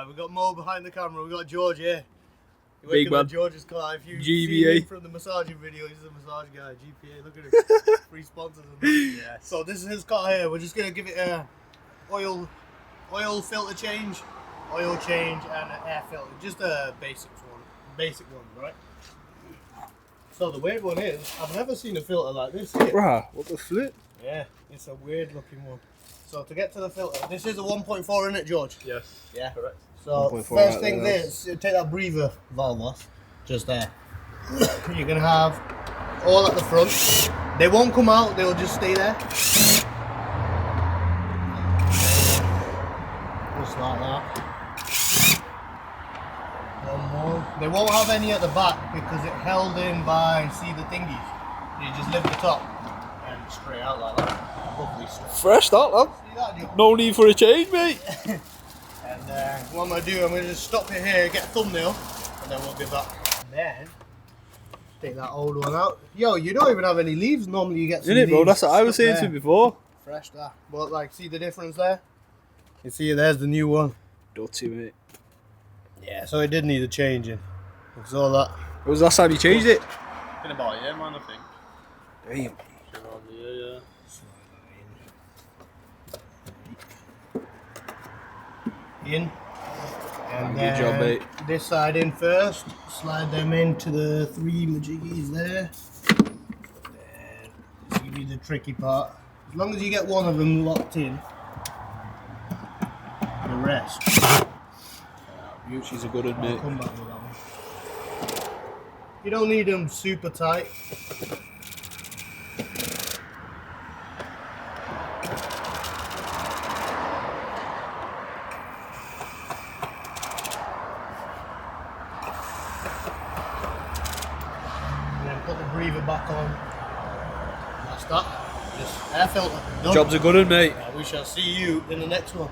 Right, we've got Mo behind the camera, we've got George here. Big man. George's car. If you GBA. see him from the massaging video, he's a massage guy. GPA, look at him. Free sponsors and that. Yes. So this is his car here. We're just gonna give it a oil filter change, oil change, and an air filter. Just a basic one, right? So the weird one is, I've never seen a filter like this here. Bruh, what the flip? Yeah, it's a weird looking one. So to get to the filter, this is a 1.4, isn't it, George? Yes. Yeah. Correct. So 1.4 first out thing there. is, you take that breather valve off, just there. You're gonna have all at the front. They won't come out, they'll just stay there. Just like that. One more. They won't have any at the back because it's held in by, see the thingies. You just lift the top and straight out like that. Lovely straight. Fresh that, lad. See that, Joe? No need for a change, mate. And what I'm going to do, I'm going to just stop it here, get a thumbnail, and then we'll be back. And then, take that old one out. Yo, you don't even have any leaves. Normally you get some Isn't it, bro? leaves That's what I was stuck saying to there. you before. Fresh that. But like, see the difference there? You see, there's the new one. Dirty, mate. Yeah, so it did need a changing. It's all that. When was the last time you changed it? Been about a year, man, I think. Damn. Around a year, yeah. In. And Good job, mate. This side in first. Slide them into the three majiggies there. Then, this will be the tricky part. As long as you get one of them locked in, the rest. She's a good one, I'll mate. come back with that one. You don't need them super tight. And then put the breather back on. That's that. Just air filter. Done. Job's a good one, mate. We shall see you in the next one.